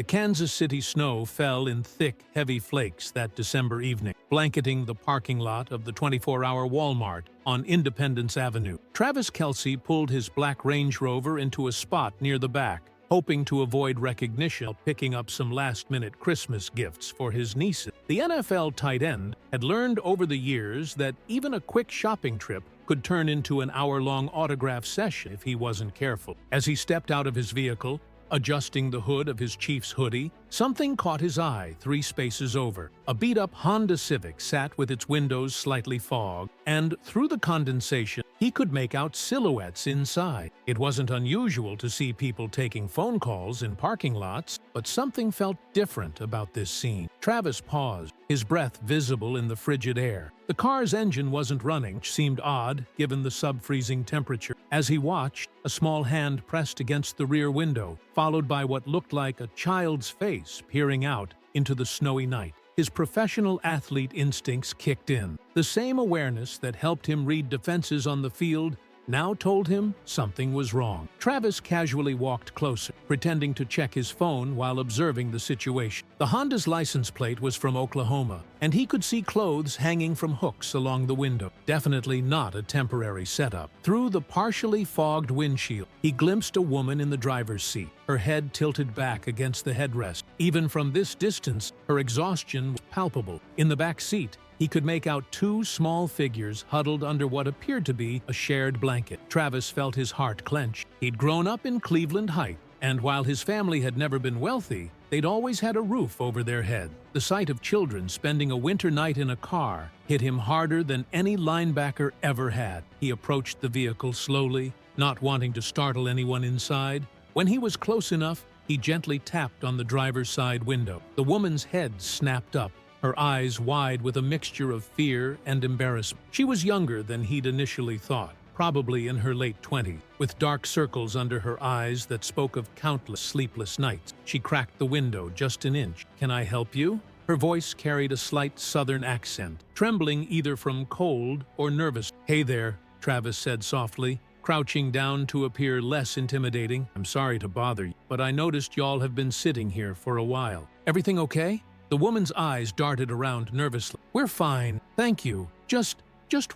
The Kansas City snow fell in thick, heavy flakes that December evening, blanketing the parking lot of the 24-hour Walmart on Independence Avenue. Travis Kelce pulled his black Range Rover into a spot near the back, hoping to avoid recognition while picking up some last-minute Christmas gifts for his nieces. The NFL tight end had learned over the years that even a quick shopping trip could turn into an hour-long autograph session if he wasn't careful. As he stepped out of his vehicle, adjusting the hood of his Chiefs hoodie, something caught his eye 3 spaces over. A beat-up Honda Civic sat with its windows slightly fogged, and through the condensation, he could make out silhouettes inside. It wasn't unusual to see people taking phone calls in parking lots, but something felt different about this scene. Travis paused, his breath visible in the frigid air. The car's engine wasn't running, which seemed odd given the sub-freezing temperature. As he watched, a small hand pressed against the rear window, followed by what looked like a child's face peering out into the snowy night. His professional athlete instincts kicked in. The same awareness that helped him read defenses on the field now told him something was wrong. Travis casually walked closer, pretending to check his phone while observing the situation. The Honda's license plate was from Oklahoma, and he could see clothes hanging from hooks along the window. Definitely not a temporary setup. Through the partially fogged windshield, he glimpsed a woman in the driver's seat, her head tilted back against the headrest. Even from this distance, her exhaustion was palpable. In the back seat, he could make out 2 small figures huddled under what appeared to be a shared blanket. Travis felt his heart clench. He'd grown up in Cleveland Heights, and while his family had never been wealthy, they'd always had a roof over their head. The sight of children spending a winter night in a car hit him harder than any linebacker ever had. He approached the vehicle slowly, not wanting to startle anyone inside. When he was close enough, he gently tapped on the driver's side window. The woman's head snapped up, her eyes wide with a mixture of fear and embarrassment. She was younger than he'd initially thought, probably in her late 20s, with dark circles under her eyes that spoke of countless sleepless nights. She cracked the window just an inch. "Can I help you?" Her voice carried a slight southern accent, trembling either from cold or nervous. "Hey there," Travis said softly, crouching down to appear less intimidating. "I'm sorry to bother you, but I noticed y'all have been sitting here for a while. Everything okay?" The woman's eyes darted around nervously. "We're fine, thank you. Just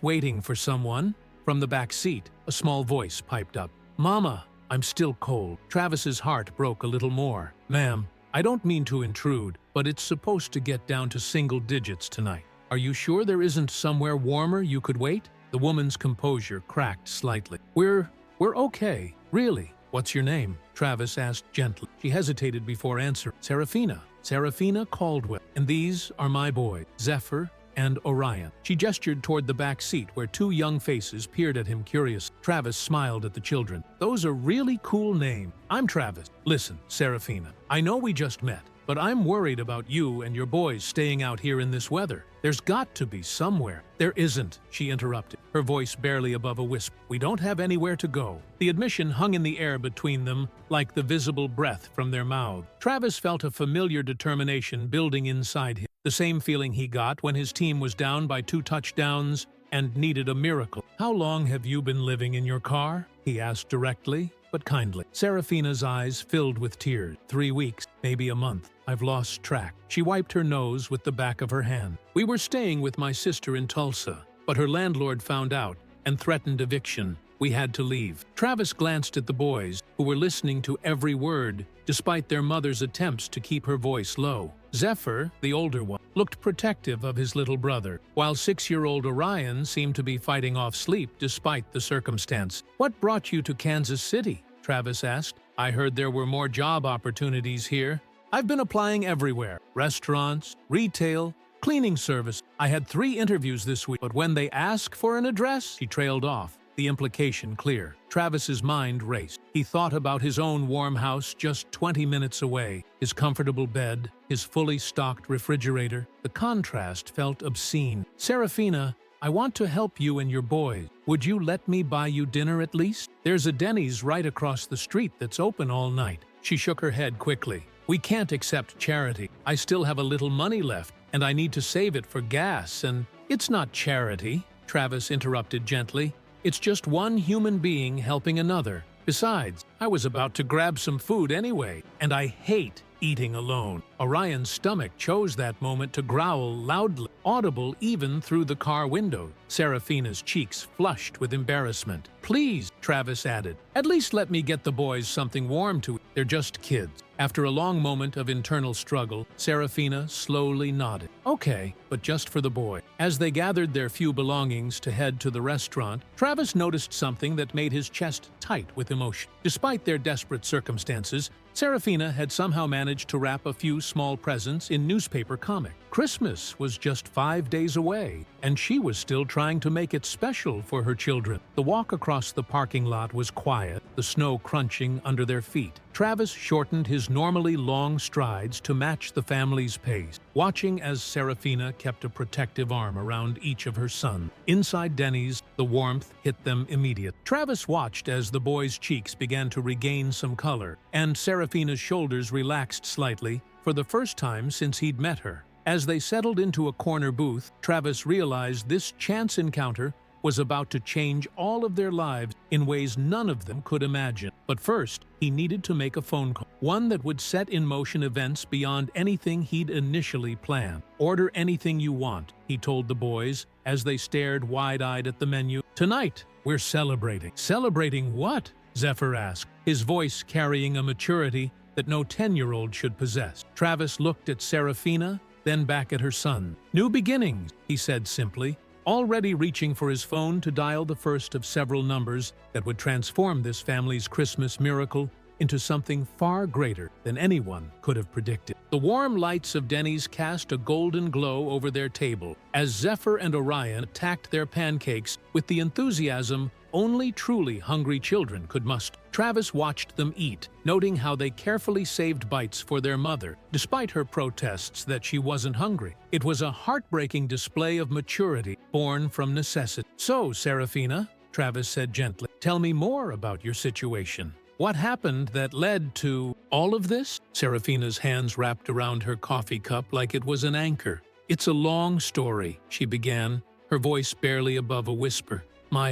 waiting for someone." From the back seat, a small voice piped up. "Mama, I'm still cold." Travis's heart broke a little more. "Ma'am, I don't mean to intrude, but it's supposed to get down to single digits tonight. Are you sure there isn't somewhere warmer you could wait?" The woman's composure cracked slightly. We're okay, really. What's your name?" Travis asked gently. She hesitated before answering. Serafina Caldwell. "And these are my boys, Zephyr and Orion." She gestured toward the back seat where 2 young faces peered at him curiously. Travis smiled at the children. "Those are really cool names. I'm Travis. Listen, Serafina, I know we just met, but I'm worried about you and your boys staying out here in this weather. There's got to be somewhere." "There isn't," she interrupted, her voice barely above a whisper. "We don't have anywhere to go." The admission hung in the air between them like the visible breath from their mouths. Travis felt a familiar determination building inside him, the same feeling he got when his team was down by 2 touchdowns and needed a miracle. "How long have you been living in your car?" he asked directly, but kindly. Serafina's eyes filled with tears. 3 weeks, maybe a month. I've lost track." She wiped her nose with the back of her hand. "We were staying with my sister in Tulsa, but her landlord found out and threatened eviction. We had to leave." Travis glanced at the boys, who were listening to every word, despite their mother's attempts to keep her voice low. Zephyr, the older one, looked protective of his little brother, while 6-year-old Orion seemed to be fighting off sleep despite the circumstance. "What brought you to Kansas City?" Travis asked. "I heard there were more job opportunities here." "I've been applying everywhere. Restaurants, retail, cleaning service. I had 3 interviews this week, but when they ask for an address," she trailed off, the implication clear. Travis's mind raced. He thought about his own warm house just 20 minutes away, his comfortable bed, his fully stocked refrigerator. The contrast felt obscene. "Serafina, I want to help you and your boys. Would you let me buy you dinner at least? There's a Denny's right across the street that's open all night." She shook her head quickly. "We can't accept charity. I still have a little money left, and I need to save it for gas, and—" "It's not charity," Travis interrupted gently. "It's just one human being helping another. Besides, I was about to grab some food anyway, and I hate eating alone. Orion's stomach chose that moment to growl loudly, audible even through the car window. Serafina's cheeks flushed with embarrassment. "Please," Travis added, "at least let me get the boys something warm to eat. They're just kids." After a long moment of internal struggle, Serafina slowly nodded. "Okay, but just for the boy." As they gathered their few belongings to head to the restaurant, Travis noticed something that made his chest tight with emotion. Despite their desperate circumstances, Serafina had somehow managed to wrap a few small presents in newspaper comic. Christmas was just 5 days away, and she was still trying to make it special for her children. The walk across the parking lot was quiet, the snow crunching under their feet. Travis shortened his normally long strides to match the family's pace, watching as Serafina kept a protective arm around each of her sons. Inside Denny's, the warmth hit them immediately. Travis watched as the boys' cheeks began to regain some color, and Serafina's shoulders relaxed slightly for the first time since he'd met her. As they settled into a corner booth, Travis realized this chance encounter was about to change all of their lives in ways none of them could imagine. But first, he needed to make a phone call, one that would set in motion events beyond anything he'd initially planned. "Order anything you want," he told the boys as they stared wide-eyed at the menu. "Tonight, we're celebrating." "Celebrating what?" Zephyr asked, his voice carrying a maturity that no 10-year-old should possess. Travis looked at Serafina, then back at her son. "New beginnings," he said simply, already reaching for his phone to dial the first of several numbers that would transform this family's Christmas miracle into something far greater than anyone could have predicted. The warm lights of Denny's cast a golden glow over their table as Zephyr and Orion attacked their pancakes with the enthusiasm only truly hungry children could muster. Travis watched them eat, noting how they carefully saved bites for their mother, despite her protests that she wasn't hungry. It was a heartbreaking display of maturity born from necessity. "So, Serafina," Travis said gently, "tell me more about your situation. What happened that led to all of this?" Serafina's hands wrapped around her coffee cup like it was an anchor. "It's a long story," she began, her voice barely above a whisper. My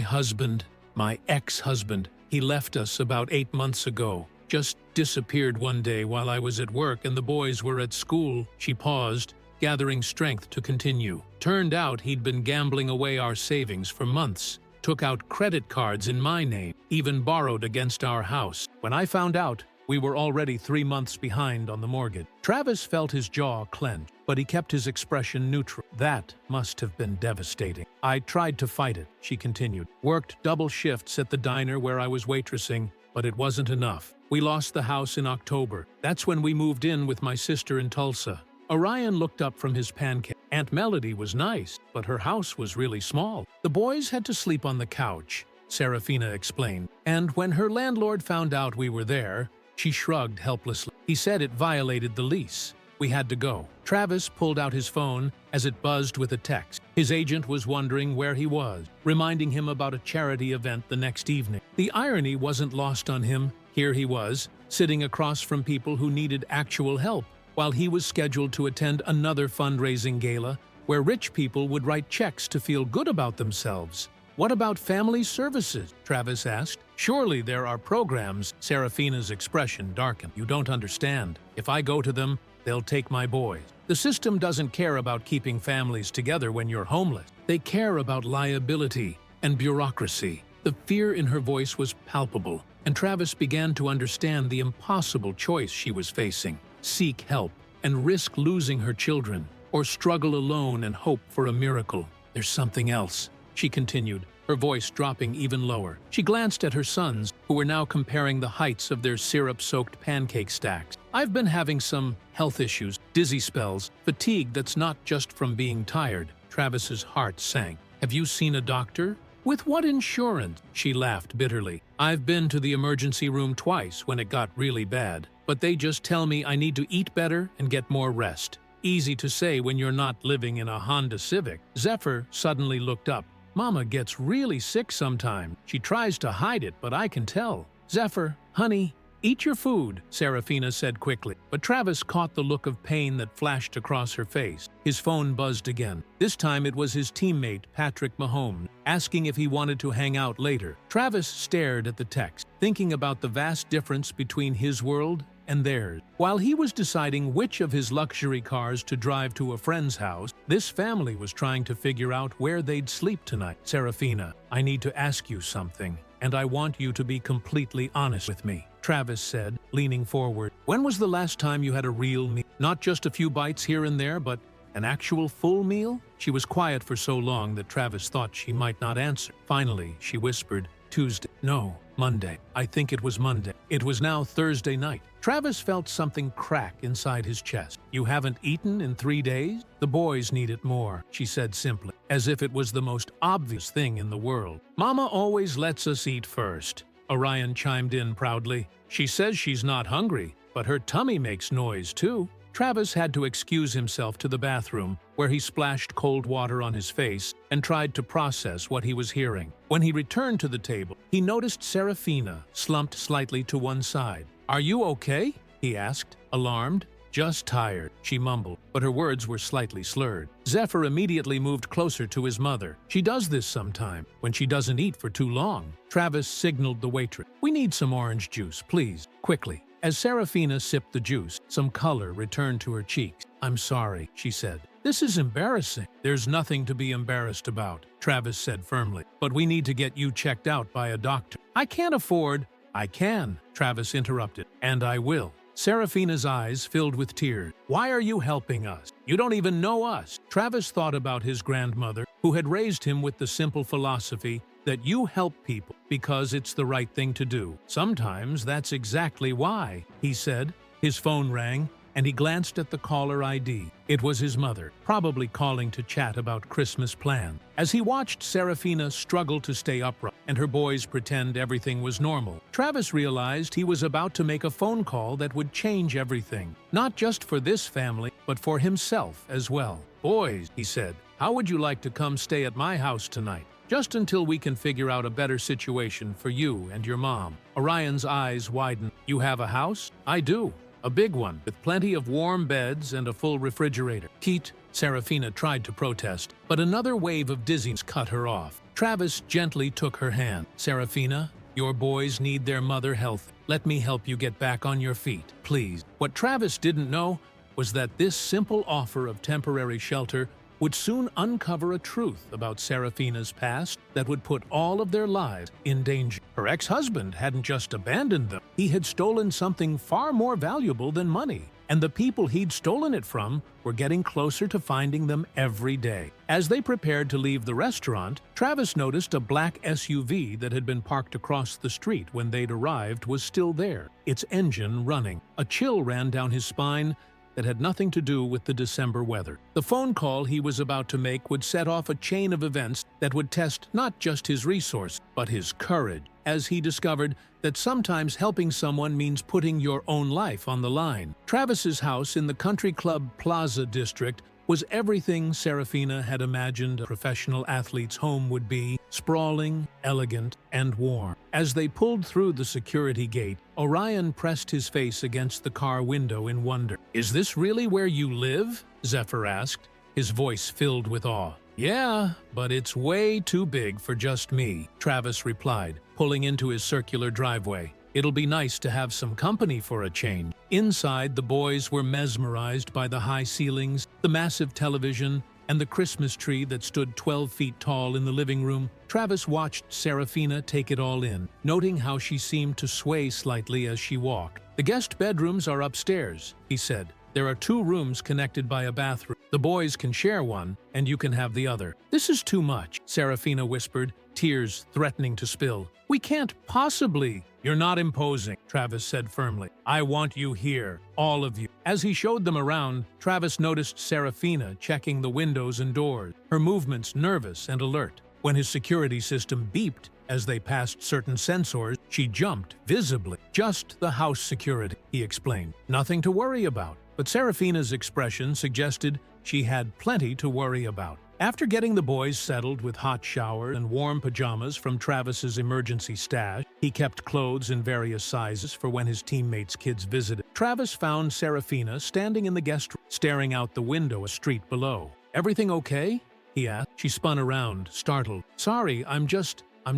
ex-husband, he left us about 8 months ago. Just disappeared one day while I was at work and the boys were at school." She paused, gathering strength to continue. "Turned out he'd been gambling away our savings for months. Took out credit cards in my name, even borrowed against our house. When I found out, we were already 3 months behind on the mortgage." Travis felt his jaw clench, but he kept his expression neutral. "That must have been devastating. I tried to fight it," she continued. "Worked double shifts at the diner where I was waitressing, but it wasn't enough. We lost the house in October. That's when we moved in with my sister in Tulsa." Orion looked up from his pancake. Aunt Melody was nice, but her house was really small. "The boys had to sleep on the couch," Serafina explained. "And when her landlord found out we were there," she shrugged helplessly. "He said it violated the lease. We had to go." Travis pulled out his phone as it buzzed with a text. His agent was wondering where he was, reminding him about a charity event the next evening. The irony wasn't lost on him. Here he was, sitting across from people who needed actual help, while he was scheduled to attend another fundraising gala where rich people would write checks to feel good about themselves. "What about family services?" Travis asked. "Surely there are programs." Serafina's expression darkened. "You don't understand. If I go to them, they'll take my boys. The system doesn't care about keeping families together when you're homeless. They care about liability and bureaucracy." The fear in her voice was palpable, and Travis began to understand the impossible choice she was facing: seek help and risk losing her children, or struggle alone and hope for a miracle. "There's something else," she continued, her voice dropping even lower. She glanced at her sons, who were now comparing the heights of their syrup-soaked pancake stacks. "I've been having some health issues, dizzy spells, fatigue that's not just from being tired." Travis's heart sank. "Have you seen a doctor?" "With what insurance?" She laughed bitterly. "I've been to the emergency room twice when it got really bad, but they just tell me I need to eat better and get more rest." Easy to say when you're not living in a Honda Civic. Zephyr suddenly looked up. "Mama gets really sick sometime. She tries to hide it, but I can tell." "Zephyr, honey, eat your food," Serafina said quickly. But Travis caught the look of pain that flashed across her face. His phone buzzed again. This time it was his teammate, Patrick Mahone, asking if he wanted to hang out later. Travis stared at the text, thinking about the vast difference between his world and theirs. While he was deciding which of his luxury cars to drive to a friend's house, this family was trying to figure out where they'd sleep tonight. Serafina, I need to ask you something, and I want you to be completely honest with me, Travis said, leaning forward. When was the last time you had a real meal? Not just a few bites here and there, but an actual full meal? She was quiet for so long that Travis thought she might not answer. Finally, she whispered, Tuesday. No, Monday. I think it was Monday. It was now Thursday night. Travis felt something crack inside his chest. You haven't eaten in 3 days? The boys need it more, she said simply, as if it was the most obvious thing in the world. Mama always lets us eat first, Orion chimed in proudly. She says she's not hungry, but her tummy makes noise too. Travis had to excuse himself to the bathroom, where he splashed cold water on his face and tried to process what he was hearing. When he returned to the table, he noticed Serafina slumped slightly to one side. Are you okay? He asked, alarmed. Just tired, she mumbled, but her words were slightly slurred. Zephyr immediately moved closer to his mother. She does this sometime, when she doesn't eat for too long. Travis signaled the waitress. We need some orange juice, please, quickly. As Serafina sipped the juice, some color returned to her cheeks. I'm sorry, she said. This is embarrassing. There's nothing to be embarrassed about, Travis said firmly. But we need to get you checked out by a doctor. I can't afford. I can, Travis interrupted. And I will. Serafina's eyes filled with tears. Why are you helping us? You don't even know us. Travis thought about his grandmother, who had raised him with the simple philosophy that you help people because it's the right thing to do. Sometimes that's exactly why, he said. His phone rang, and he glanced at the caller ID. It was his mother, probably calling to chat about Christmas plans. As he watched Serafina struggle to stay upright and her boys pretend everything was normal, Travis realized he was about to make a phone call that would change everything, not just for this family, but for himself as well. Boys, he said, how would you like to come stay at my house tonight? Just until we can figure out a better situation for you and your mom. Orion's eyes widened. You have a house? I do. A big one, with plenty of warm beds and a full refrigerator. Pete, Serafina tried to protest, but another wave of dizziness cut her off. Travis gently took her hand. Serafina, your boys need their mother healthy. Let me help you get back on your feet, please. What Travis didn't know was that this simple offer of temporary shelter would soon uncover a truth about Serafina's past that would put all of their lives in danger. Her ex-husband hadn't just abandoned them. He had stolen something far more valuable than money, and the people he'd stolen it from were getting closer to finding them every day. As they prepared to leave the restaurant, Travis noticed a black SUV that had been parked across the street when they'd arrived was still there, its engine running. A chill ran down his spine that had nothing to do with the December weather. The phone call he was about to make would set off a chain of events that would test not just his resource, but his courage, as he discovered that sometimes helping someone means putting your own life on the line. Travis's house in the Country Club Plaza district was everything Serafina had imagined a professional athlete's home would be: sprawling, elegant, and warm. As they pulled through the security gate, Orion pressed his face against the car window in wonder. Is this really where you live? Zephyr asked, his voice filled with awe. Yeah, but it's way too big for just me, Travis replied, pulling into his circular driveway. It'll be nice to have some company for a change. Inside, the boys were mesmerized by the high ceilings, the massive television, and the Christmas tree that stood 12 feet tall in the living room. Travis watched Serafina take it all in, noting how she seemed to sway slightly as she walked. The guest bedrooms are upstairs, he said. There are 2 rooms connected by a bathroom. The boys can share one, and you can have the other. This is too much, Serafina whispered, tears threatening to spill. We can't possibly. You're not imposing, Travis said firmly. I want you here, all of you. As he showed them around, Travis noticed Serafina checking the windows and doors, her movements nervous and alert. When his security system beeped as they passed certain sensors, she jumped visibly. Just the house security, he explained. Nothing to worry about. But Serafina's expression suggested she had plenty to worry about. After getting the boys settled with hot showers and warm pajamas from Travis's emergency stash, he kept clothes in various sizes for when his teammates' kids visited. Travis found Serafina standing in the guest room, staring out the window a street below. Everything okay? He asked. She spun around, startled. Sorry, I'm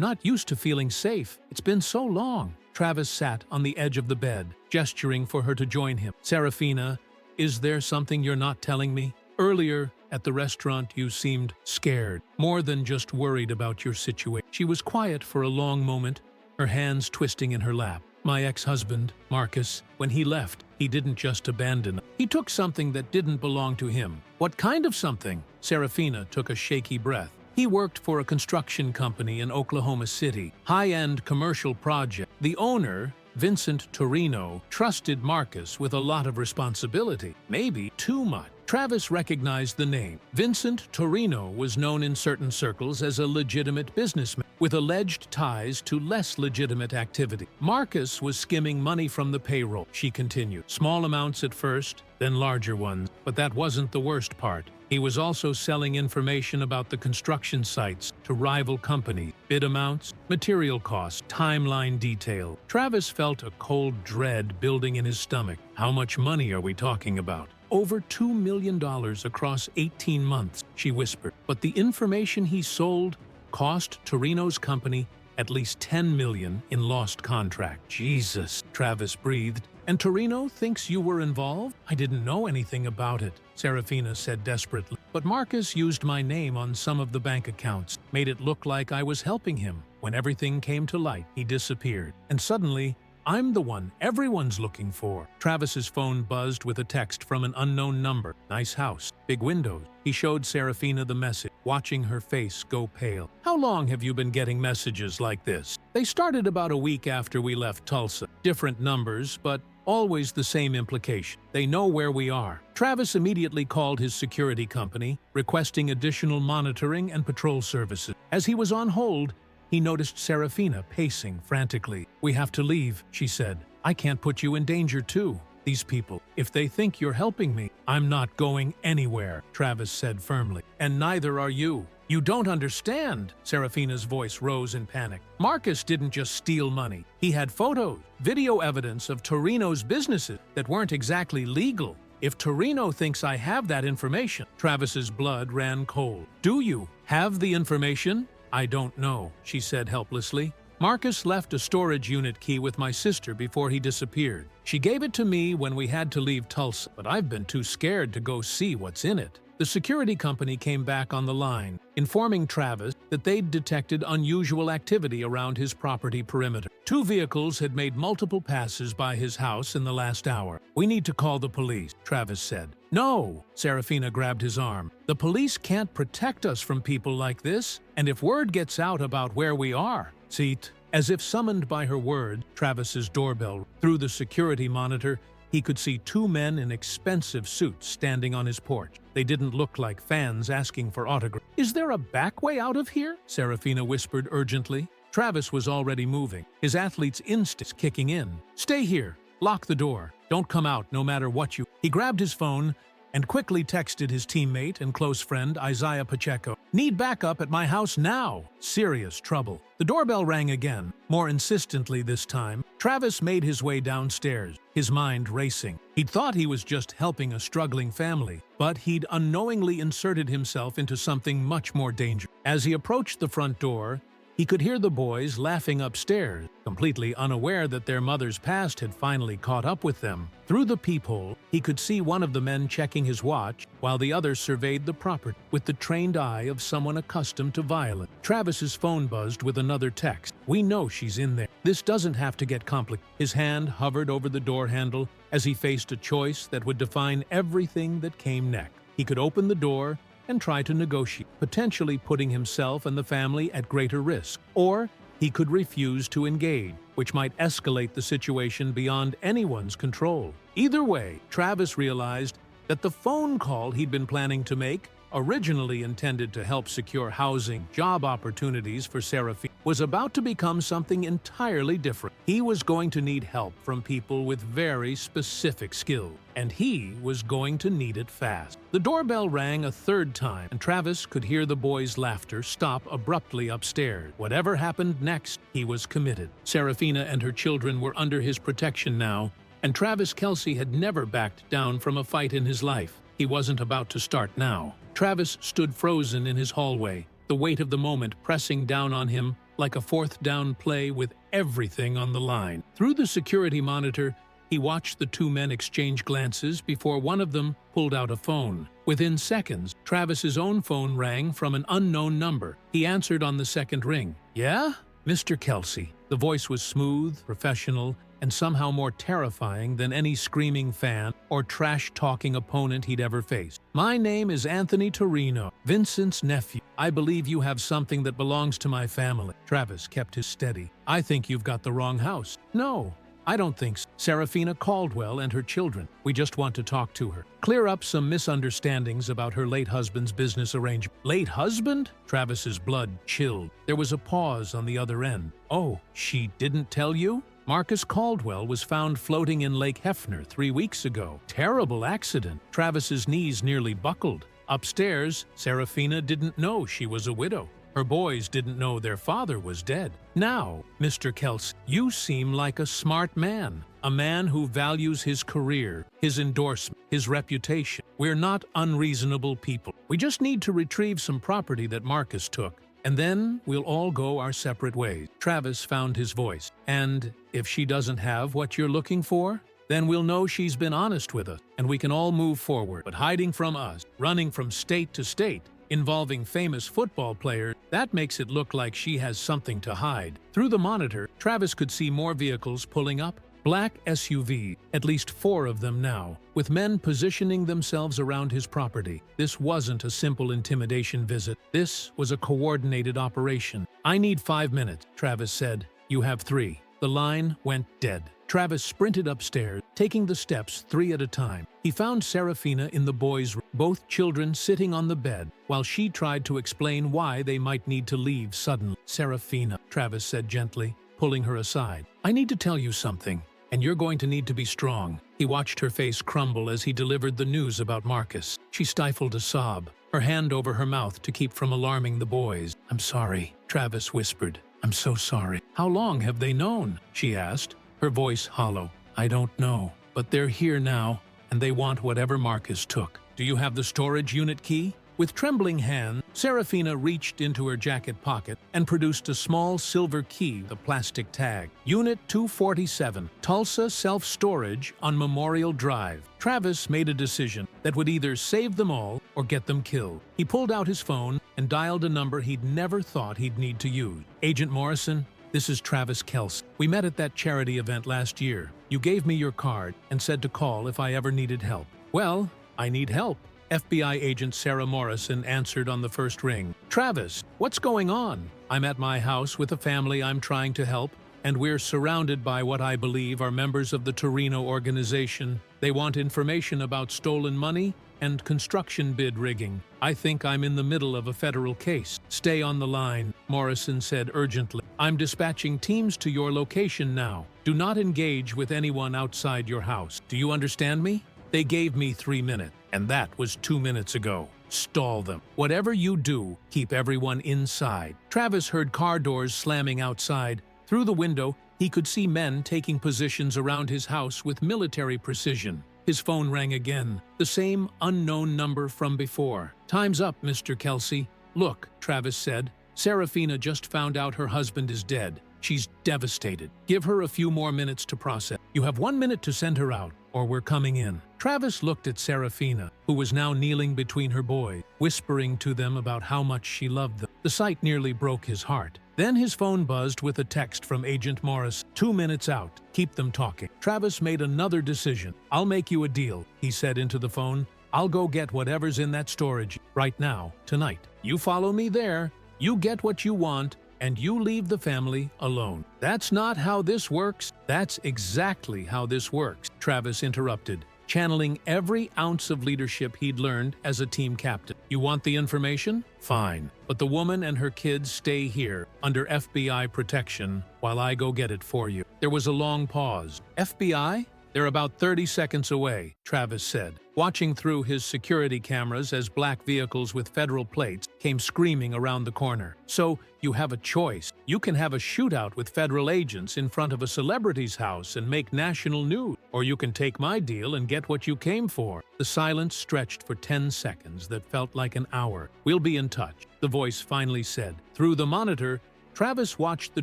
not used to feeling safe. It's been so long. Travis sat on the edge of the bed, gesturing for her to join him. "Serafina, is there something you're not telling me? Earlier, at the restaurant, you seemed scared, more than just worried about your situation." She was quiet for a long moment, her hands twisting in her lap. "My ex-husband, Marcus, when he left, he didn't just abandon us. He took something that didn't belong to him." "What kind of something?" Serafina took a shaky breath. "He worked for a construction company in Oklahoma City, high-end commercial project. The owner, Vincent Torino, trusted Marcus with a lot of responsibility, maybe too much." Travis recognized the name. Vincent Torino was known in certain circles as a legitimate businessman, with alleged ties to less legitimate activity. "Marcus was skimming money from the payroll," she continued. "Small amounts at first, then larger ones. But that wasn't the worst part. He was also selling information about the construction sites to rival companies, bid amounts, material costs, timeline detail." Travis felt a cold dread building in his stomach. "How much money are we talking about?" "Over $2 million across 18 months, she whispered. "But the information he sold cost Torino's company at least $10 million in lost contract." "Jesus," Travis breathed. "And Torino thinks you were involved?" "I didn't know anything about it," Serafina said desperately. "But Marcus used my name on some of the bank accounts, made it look like I was helping him. When everything came to light, he disappeared. And suddenly, I'm the one everyone's looking for." Travis's phone buzzed with a text from an unknown number. "Nice house, big windows." He showed Serafina the message, watching her face go pale. "How long have you been getting messages like this?" "They started about a week after we left Tulsa. Different numbers, but always the same implication. They know where we are." Travis immediately called his security company, requesting additional monitoring and patrol services. As he was on hold, he noticed Serafina pacing frantically. "We have to leave," she said. "I can't put you in danger too. These people, if they think you're helping me—" "I'm not going anywhere," Travis said firmly. "And neither are you." "You don't understand," Serafina's voice rose in panic. "Marcus didn't just steal money. He had photos, video evidence of Torino's businesses that weren't exactly legal. If Torino thinks I have that information..." Travis's blood ran cold. "Do you have the information?" "I don't know," she said helplessly. "Marcus left a storage unit key with my sister before he disappeared. She gave it to me when we had to leave Tulsa, but I've been too scared to go see what's in it." The security company came back on the line, informing Travis that they'd detected unusual activity around his property perimeter. 2 vehicles had made multiple passes by his house in the last hour. "We need to call the police," Travis said. "No," Serafina grabbed his arm. "The police can't protect us from people like this, and if word gets out about where we are..." "Seat." As if summoned by her word, Travis's doorbell. Through the security monitor, he could see 2 men in expensive suits standing on his porch. They didn't look like fans asking for autographs. "Is there a back way out of here?" Serafina whispered urgently. Travis was already moving, his athlete's instincts kicking in. "Stay here. Lock the door. Don't come out no matter what you..." He grabbed his phone and quickly texted his teammate and close friend Isaiah Pacheco. "Need backup at my house now. Serious trouble." The doorbell rang again, more insistently this time. Travis made his way downstairs, his mind racing. He'd thought he was just helping a struggling family, but he'd unknowingly inserted himself into something much more dangerous. As he approached the front door, he could hear the boys laughing upstairs, completely unaware that their mother's past had finally caught up with them. Through the peephole, he could see one of the men checking his watch, while the other surveyed the property with the trained eye of someone accustomed to violence. Travis's phone buzzed with another text. "We know she's in there. This doesn't have to get complicated." His hand hovered over the door handle as he faced a choice that would define everything that came next. He could open the door and try to negotiate, potentially putting himself and the family at greater risk. Or he could refuse to engage, which might escalate the situation beyond anyone's control. Either way, Travis realized that the phone call he'd been planning to make, originally intended to help secure housing, job opportunities for Serafina, was about to become something entirely different. He was going to need help from people with very specific skills, and he was going to need it fast. The doorbell rang a 3rd time, and Travis could hear the boys' laughter stop abruptly upstairs. Whatever happened next, he was committed. Serafina and her children were under his protection now, and Travis Kelce had never backed down from a fight in his life. He wasn't about to start now. Travis stood frozen in his hallway, the weight of the moment pressing down on him like a fourth down play with everything on the line. Through the security monitor, he watched the two men exchange glances before one of them pulled out a phone. Within seconds, Travis's own phone rang from an unknown number. He answered on the second ring. "Yeah? Mr. Kelce." The voice was smooth, professional, and somehow more terrifying than any screaming fan or trash-talking opponent he'd ever faced. "My name is Anthony Torino, Vincent's nephew. I believe you have something that belongs to my family." Travis kept his steady. "I think you've got the wrong house." "No, I don't think so. Serafina Caldwell and her children. We just want to talk to her. Clear up some misunderstandings about her late husband's business arrangement." "Late husband?" Travis's blood chilled. There was a pause on the other end. "Oh, she didn't tell you?" "Marcus Caldwell was found floating in Lake Hefner 3 weeks ago. Terrible accident." Travis's knees nearly buckled. Upstairs, Serafina didn't know she was a widow. Her boys didn't know their father was dead. "Now, Mr. Kelce, you seem like a smart man. A man who values his career, his endorsement, his reputation. We're not unreasonable people. We just need to retrieve some property that Marcus took, and then we'll all go our separate ways." Travis found his voice. "And if she doesn't have what you're looking for, then we'll know she's been honest with us, and we can all move forward. But hiding from us, running from state to state, involving famous football players, that makes it look like she has something to hide." Through the monitor, Travis could see more vehicles pulling up. Black SUV, at least 4 of them now, with men positioning themselves around his property. This wasn't a simple intimidation visit. This was a coordinated operation. "I need 5 minutes," Travis said. "You have 3. The line went dead. Travis sprinted upstairs, taking the steps 3 at a time. He found Serafina in the boys' room, both children sitting on the bed, while she tried to explain why they might need to leave suddenly. "Serafina," Travis said gently, pulling her aside. "I need to tell you something, and you're going to need to be strong." He watched her face crumble as he delivered the news about Marcus. She stifled a sob, her hand over her mouth to keep from alarming the boys. "I'm sorry," Travis whispered. "I'm so sorry." "How long have they known?" she asked, her voice hollow. "I don't know, but they're here now, and they want whatever Marcus took." "Do you have the storage unit key?" With trembling hands, Serafina reached into her jacket pocket and produced a small silver key with a plastic tag. "Unit 247, Tulsa Self-Storage on Memorial Drive." Travis made a decision that would either save them all or get them killed. He pulled out his phone and dialed a number he'd never thought he'd need to use. "Agent Morrison, this is Travis Kelce. We met at that charity event last year. You gave me your card and said to call if I ever needed help." "Well, I need help." FBI agent Sarah Morrison answered on the first ring. "Travis, what's going on?" "I'm at my house with a family I'm trying to help, and we're surrounded by what I believe are members of the Torino organization. They want information about stolen money and construction bid rigging. I think I'm in the middle of a federal case." "Stay on the line," Morrison said urgently. "I'm dispatching teams to your location now. Do not engage with anyone outside your house. Do you understand me?" "They gave me 3 minutes, and that was 2 minutes ago. Stall them. Whatever you do, keep everyone inside." Travis heard car doors slamming outside. Through the window, he could see men taking positions around his house with military precision. His phone rang again, the same unknown number from before. "Time's up, Mr. Kelce." "Look," Travis said, "Serafina just found out her husband is dead. She's devastated. Give her a few more minutes to process. You have 1 minute to send her out, or we're coming in." Travis looked at Serafina, who was now kneeling between her boys, whispering to them about how much she loved them. The sight nearly broke his heart. Then his phone buzzed with a text from Agent Morris. 2 minutes out. Keep them talking." Travis made another decision. "I'll make you a deal," he said into the phone. "I'll go get whatever's in that storage right now, tonight. You follow me there, you get what you want, and you leave the family alone." "That's not how this works." "That's exactly how this works," Travis interrupted, channeling every ounce of leadership he'd learned as a team captain. "You want the information? Fine. But the woman and her kids stay here, under FBI protection, while I go get it for you." There was a long pause. "FBI? They're about 30 seconds away," Travis said, watching through his security cameras as black vehicles with federal plates came screaming around the corner. "So, you have a choice. You can have a shootout with federal agents in front of a celebrity's house and make national news, or you can take my deal and get what you came for." The silence stretched for 10 seconds that felt like an hour. "We'll be in touch," the voice finally said. Through the monitor, Travis watched the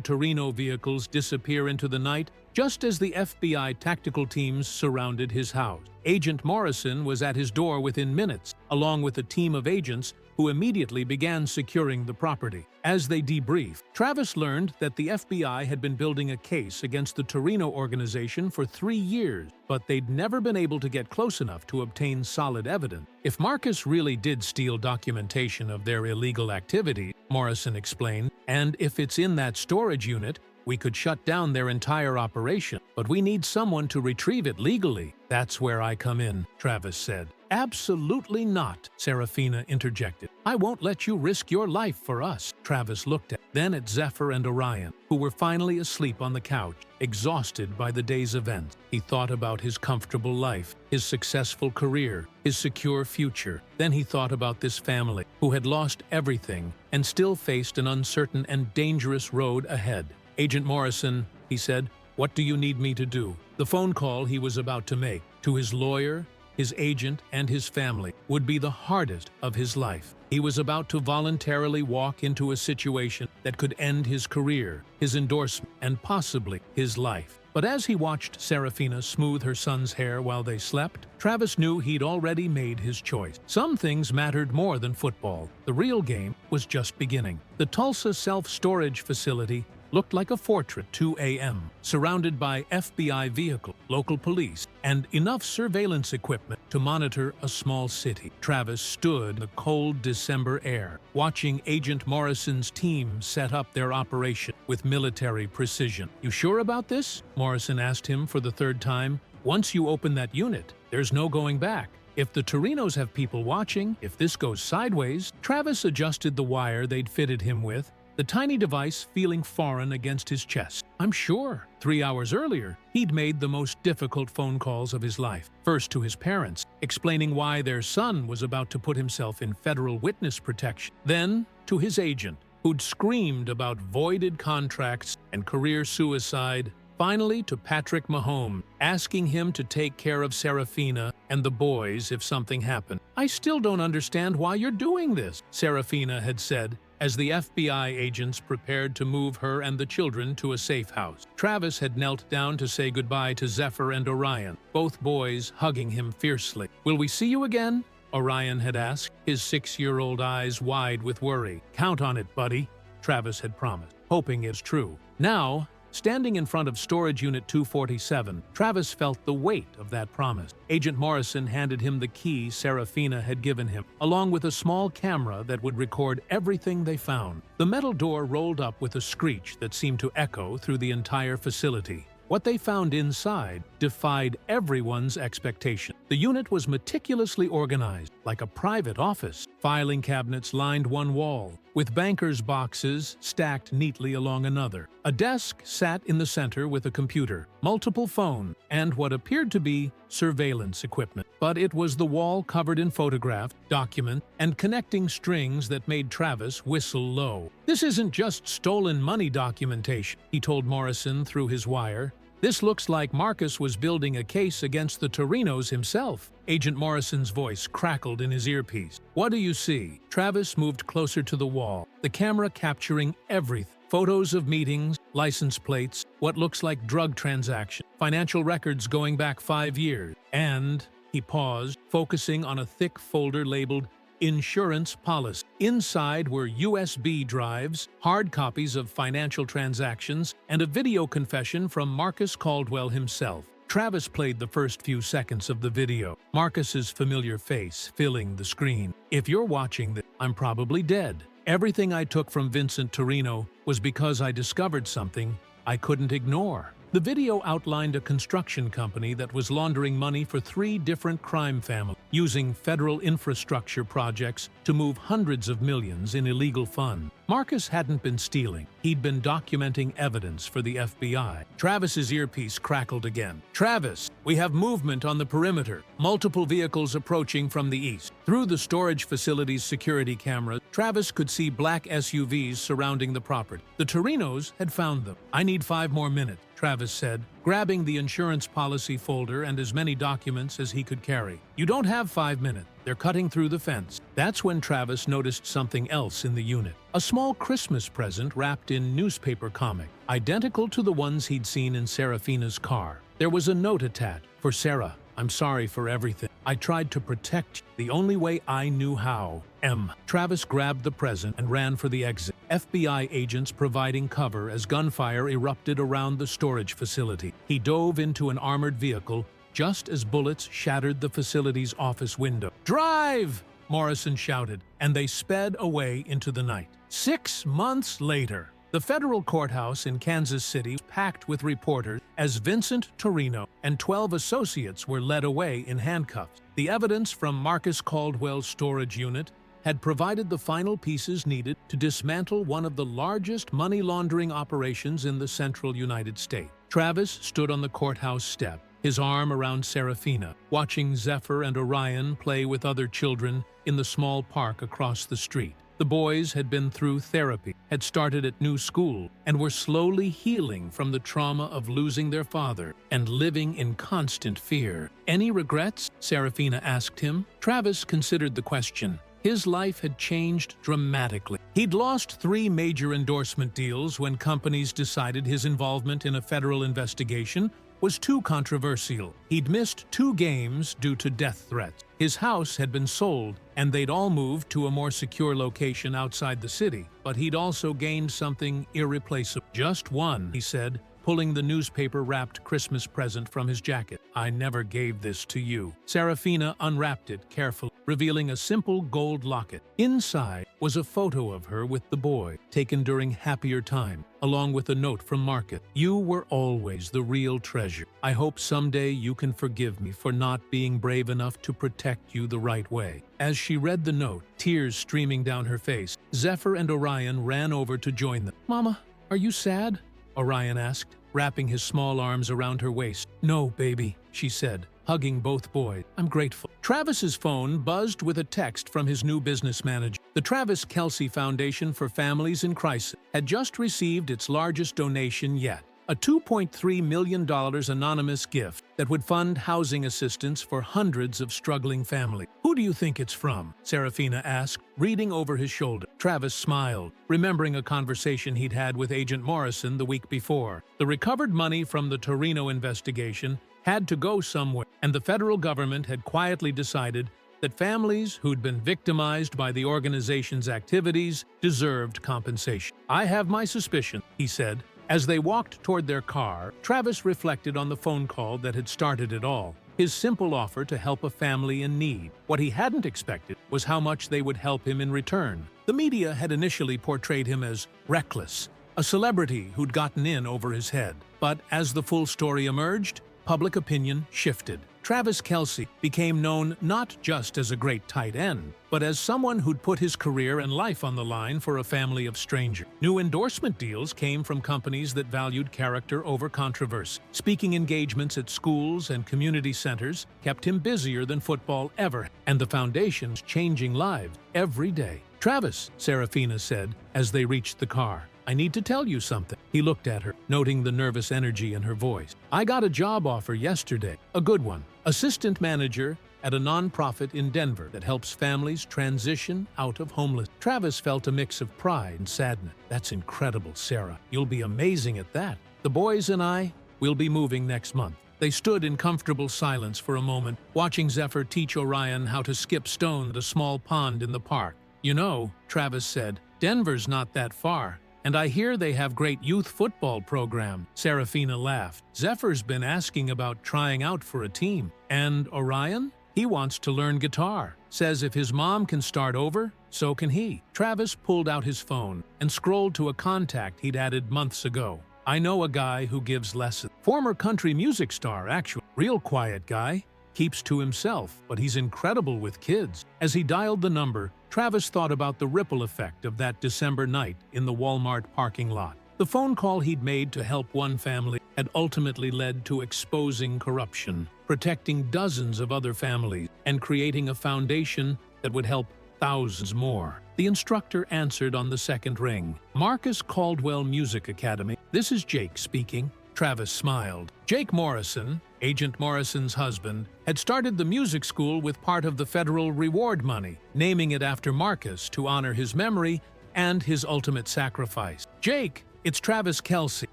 Torino vehicles disappear into the night just as the FBI tactical teams surrounded his house. Agent Morrison was at his door within minutes, along with a team of agents who immediately began securing the property. As they debriefed, Travis learned that the FBI had been building a case against the Torino organization for 3 years, but they'd never been able to get close enough to obtain solid evidence. If Marcus really did steal documentation of their illegal activity, Morrison explained, and if it's in that storage unit, we could shut down their entire operation, but we need someone to retrieve it legally. That's where I come in, Travis said. Absolutely not, Serafina interjected. I won't let you risk your life for us, Travis looked then at Zephyr and Orion, who were finally asleep on the couch, exhausted by the day's events. He thought about his comfortable life, his successful career, his secure future. Then he thought about this family, who had lost everything and still faced an uncertain and dangerous road ahead. Agent Morrison, he said, what do you need me to do? The phone call he was about to make to his lawyer, his agent, and his family would be the hardest of his life. He was about to voluntarily walk into a situation that could end his career, his endorsement, and possibly his life. But as he watched Serafina smooth her son's hair while they slept, Travis knew he'd already made his choice. Some things mattered more than football. The real game was just beginning. The Tulsa self-storage facility looked like a fortress at 2 a.m., surrounded by FBI vehicles, local police, and enough surveillance equipment to monitor a small city. Travis stood in the cold December air, watching Agent Morrison's team set up their operation with military precision. You sure about this? Morrison asked him for the third time. Once you open that unit, there's no going back. If the Torinos have people watching, if this goes sideways, Travis adjusted the wire they'd fitted him with, the tiny device feeling foreign against his chest. I'm sure. 3 hours earlier, he'd made the most difficult phone calls of his life. First to his parents, explaining why their son was about to put himself in federal witness protection. Then to his agent, who'd screamed about voided contracts and career suicide. Finally to Patrick Mahomes, asking him to take care of Serafina and the boys if something happened. I still don't understand why you're doing this, Serafina had said, as the FBI agents prepared to move her and the children to a safe house. Travis had knelt down to say goodbye to Zephyr and Orion, both boys hugging him fiercely. Will we see you again? Orion had asked, his 6-year-old eyes wide with worry. Count on it, buddy, Travis had promised, hoping it's true. Now, standing in front of Storage Unit 247, Travis felt the weight of that promise. Agent Morrison handed him the key Serafina had given him, along with a small camera that would record everything they found. The metal door rolled up with a screech that seemed to echo through the entire facility. What they found inside defied everyone's expectation. The unit was meticulously organized, like a private office. Filing cabinets lined one wall, with bankers' boxes stacked neatly along another. A desk sat in the center with a computer, multiple phones, and what appeared to be surveillance equipment. But it was the wall covered in photographs, documents, and connecting strings that made Travis whistle low. This isn't just stolen money documentation, he told Morrison through his wire. This looks like Marcus was building a case against the Torinos himself. Agent Morrison's voice crackled in his earpiece. What do you see? Travis moved closer to the wall, the camera capturing everything. Photos of meetings, license plates, what looks like drug transactions, financial records going back 5 years. And, he paused, focusing on a thick folder labeled Insurance Policy. Inside were USB drives, hard copies of financial transactions, and a video confession from Marcus Caldwell himself. Travis played the first few seconds of the video, Marcus's familiar face filling the screen. If you're watching this, I'm probably dead. Everything I took from Vincent Torino was because I discovered something I couldn't ignore. The video outlined a construction company that was laundering money for 3 different crime families, using federal infrastructure projects to move hundreds of millions in illegal funds. Marcus hadn't been stealing. He'd been documenting evidence for the FBI. Travis's earpiece crackled again. Travis, we have movement on the perimeter. Multiple vehicles approaching from the east. Through the storage facility's security cameras, Travis could see black SUVs surrounding the property. The Torinos had found them. I need 5 more minutes, Travis said, grabbing the insurance policy folder and as many documents as he could carry. You don't have 5 minutes. They're cutting through the fence. That's when Travis noticed something else in the unit. A small Christmas present wrapped in newspaper comic, identical to the ones he'd seen in Serafina's car. There was a note attached. For Sarah, I'm sorry for everything. I tried to protect you the only way I knew how. M. Travis grabbed the present and ran for the exit. FBI agents providing cover as gunfire erupted around the storage facility. He dove into an armored vehicle just as bullets shattered the facility's office window. "Drive!" Morrison shouted, and they sped away into the night. 6 months later, the federal courthouse in Kansas City was packed with reporters as Vincent Torino and 12 associates were led away in handcuffs. The evidence from Marcus Caldwell's storage unit had provided the final pieces needed to dismantle one of the largest money laundering operations in the central United States. Travis stood on the courthouse step, his arm around Serafina, watching Zephyr and Orion play with other children in the small park across the street. The boys had been through therapy, had started at new school, and were slowly healing from the trauma of losing their father and living in constant fear. "Any regrets?" Serafina asked him. Travis considered the question. His life had changed dramatically. He'd lost 3 major endorsement deals when companies decided his involvement in a federal investigation was too controversial. He'd missed 2 games due to death threats. His house had been sold, and they'd all moved to a more secure location outside the city. But he'd also gained something irreplaceable. "Just one," he said, pulling the newspaper-wrapped Christmas present from his jacket. "I never gave this to you." Serafina unwrapped it carefully, revealing a simple gold locket. Inside was a photo of her with the boy, taken during happier time, along with a note from Marcus. "You were always the real treasure. I hope someday you can forgive me for not being brave enough to protect you the right way." As she read the note, tears streaming down her face, Zephyr and Orion ran over to join them. "Mama, are you sad?" Orion asked, wrapping his small arms around her waist. "No, baby," she said, hugging both boys. "I'm grateful." Travis's phone buzzed with a text from his new business manager. The Travis Kelce Foundation for Families in Crisis had just received its largest donation yet, a $2.3 million anonymous gift that would fund housing assistance for hundreds of struggling families. "Who do you think it's from?" Serafina asked, reading over his shoulder. Travis smiled, remembering a conversation he'd had with Agent Morrison the week before. The recovered money from the Torino investigation had to go somewhere, and the federal government had quietly decided that families who'd been victimized by the organization's activities deserved compensation. "I have my suspicion," he said. As they walked toward their car, Travis reflected on the phone call that had started it all. His simple offer to help a family in need. What he hadn't expected was how much they would help him in return. The media had initially portrayed him as reckless, a celebrity who'd gotten in over his head. But as the full story emerged, public opinion shifted. Travis Kelce became known not just as a great tight end, but as someone who'd put his career and life on the line for a family of strangers. New endorsement deals came from companies that valued character over controversy. Speaking engagements at schools and community centers kept him busier than football ever, and the foundation's changing lives every day. "Travis," Serafina said as they reached the car, "I need to tell you something." He looked at her, noting the nervous energy in her voice. "I got a job offer yesterday, a good one. Assistant manager at a nonprofit in Denver that helps families transition out of homelessness." Travis felt a mix of pride and sadness. "That's incredible, Sarah. You'll be amazing at that. The boys and I will be moving next month." They stood in comfortable silence for a moment, watching Zephyr teach Orion how to skip stone at a small pond in the park. "You know," Travis said, "Denver's not that far. And I hear they have great youth football program." Serafina laughed. "Zephyr's been asking about trying out for a team. And Orion? He wants to learn guitar. Says if his mom can start over, so can he." Travis pulled out his phone and scrolled to a contact he'd added months ago. "I know a guy who gives lessons. Former country music star, actually. Real quiet guy. Keeps to himself, but he's incredible with kids." As he dialed the number, Travis thought about the ripple effect of that December night in the Walmart parking lot. The phone call he'd made to help one family had ultimately led to exposing corruption, protecting dozens of other families, and creating a foundation that would help thousands more. The instructor answered on the second ring. "Marcus Caldwell Music Academy. This is Jake speaking." Travis smiled. "Jake Morrison, Agent Morrison's husband, had started the music school with part of the federal reward money, naming it after Marcus to honor his memory and his ultimate sacrifice. "Jake, it's Travis Kelce.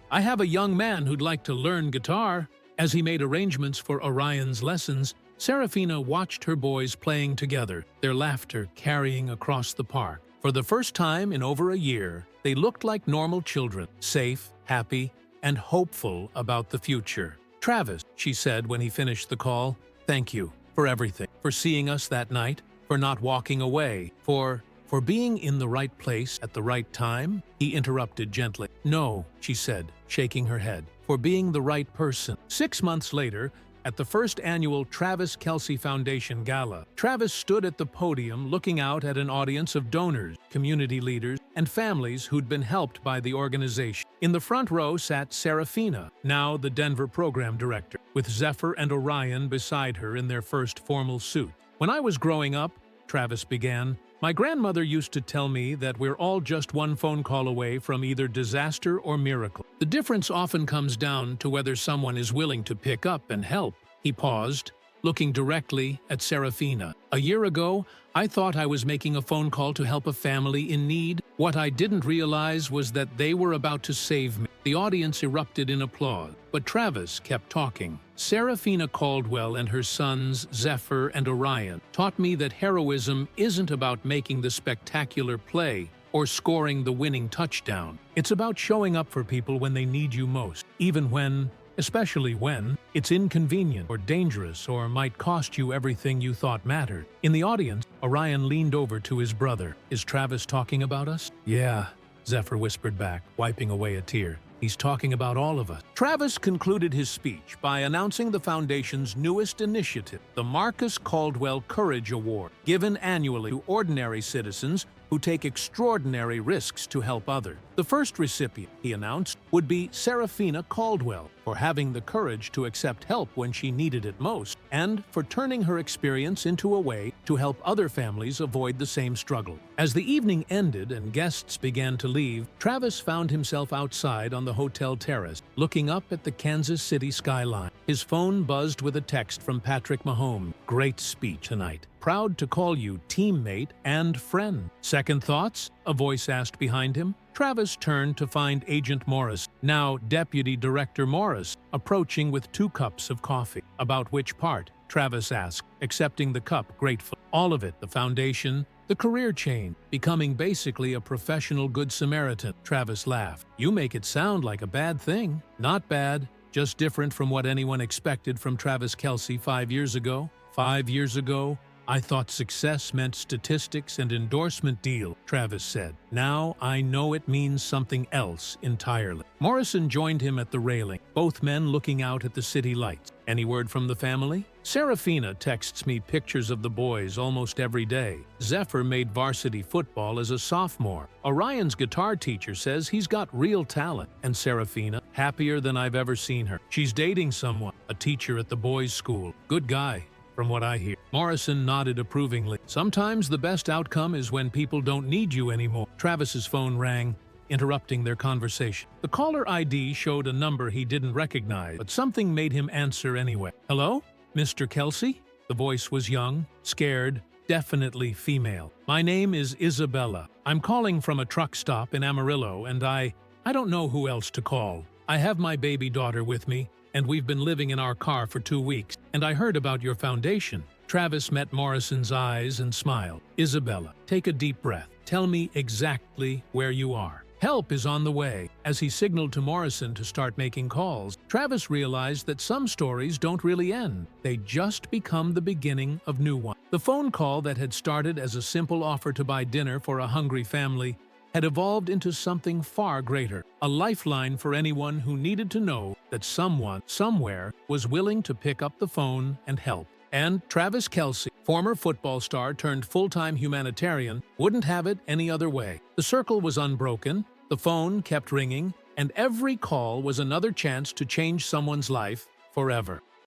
I have a young man who'd like to learn guitar." As he made arrangements for Orion's lessons, Serafina watched her boys playing together, their laughter carrying across the park. For the first time in over a year, they looked like normal children, safe, happy, and hopeful about the future. "Travis," she said when he finished the call, "thank you for everything, for seeing us that night, for not walking away, for being in the right place at the right time." He interrupted gently. "No," she said, shaking her head, "for being the right person." 6 months later, at the first annual Travis Kelce Foundation Gala, Travis stood at the podium looking out at an audience of donors, community leaders, and families who'd been helped by the organization. In the front row sat Serafina, now the Denver program director, with Zephyr and Orion beside her in their first formal suit. "When I was growing up," Travis began, "my grandmother used to tell me that we're all just one phone call away from either disaster or miracle. The difference often comes down to whether someone is willing to pick up and help." He paused, looking directly at Serafina. "A year ago, I thought I was making a phone call to help a family in need. What I didn't realize was that they were about to save me." The audience erupted in applause, but Travis kept talking. "Serafina Caldwell and her sons, Zephyr and Orion, taught me that heroism isn't about making the spectacular play or scoring the winning touchdown. It's about showing up for people when they need you most, especially when it's inconvenient or dangerous or might cost you everything you thought mattered." In the audience, Orion leaned over to his brother. "Is Travis talking about us?" "Yeah," Zephyr whispered back, wiping away a tear. "He's talking about all of us." Travis concluded his speech by announcing the Foundation's newest initiative, the Marcus Caldwell Courage Award, given annually to ordinary citizens who take extraordinary risks to help others. The first recipient, he announced, would be Serafina Caldwell, for having the courage to accept help when she needed it most, and for turning her experience into a way to help other families avoid the same struggle. As the evening ended and guests began to leave, Travis found himself outside on the hotel terrace, looking up at the Kansas City skyline. His phone buzzed with a text from Patrick Mahomes. "Great speech tonight. Proud to call you teammate and friend." "Second thoughts?" a voice asked behind him. Travis turned to find Agent Morris, now Deputy Director Morris, approaching with 2 cups of coffee. "About which part?" Travis asked, accepting the cup gratefully. "All of it, the foundation, the career chain, becoming basically a professional Good Samaritan." Travis laughed. "You make it sound like a bad thing." "Not bad, just different from what anyone expected from Travis Kelce 5 years ago. 5 years ago, I thought success meant statistics and endorsement deal," Travis said. "Now I know it means something else entirely." Morrison joined him at the railing, both men looking out at the city lights. "Any word from the family?" "Serafina texts me pictures of the boys almost every day. Zephyr made varsity football as a sophomore. Orion's guitar teacher says he's got real talent. And Serafina, happier than I've ever seen her. She's dating someone, a teacher at the boys' school. Good guy, from what I hear." Morrison nodded approvingly. "Sometimes the best outcome is when people don't need you anymore." Travis's phone rang, interrupting their conversation. The caller ID showed a number he didn't recognize, but something made him answer anyway. "Hello? Mr. Kelce?" The voice was young, scared, definitely female. "My name is Isabella. I'm calling from a truck stop in Amarillo, and I don't know who else to call. I have my baby daughter with me, and we've been living in our car for 2 weeks, and I heard about your foundation." Travis met Morrison's eyes and smiled. "Isabella, take a deep breath. Tell me exactly where you are." "Help is on the way." As he signaled to Morrison to start making calls, Travis realized that some stories don't really end. They just become the beginning of new ones. The phone call that had started as a simple offer to buy dinner for a hungry family had evolved into something far greater, a lifeline for anyone who needed to know that someone, somewhere, was willing to pick up the phone and help. And Travis Kelce, former football star turned full-time humanitarian, wouldn't have it any other way. The circle was unbroken, the phone kept ringing, and every call was another chance to change someone's life forever.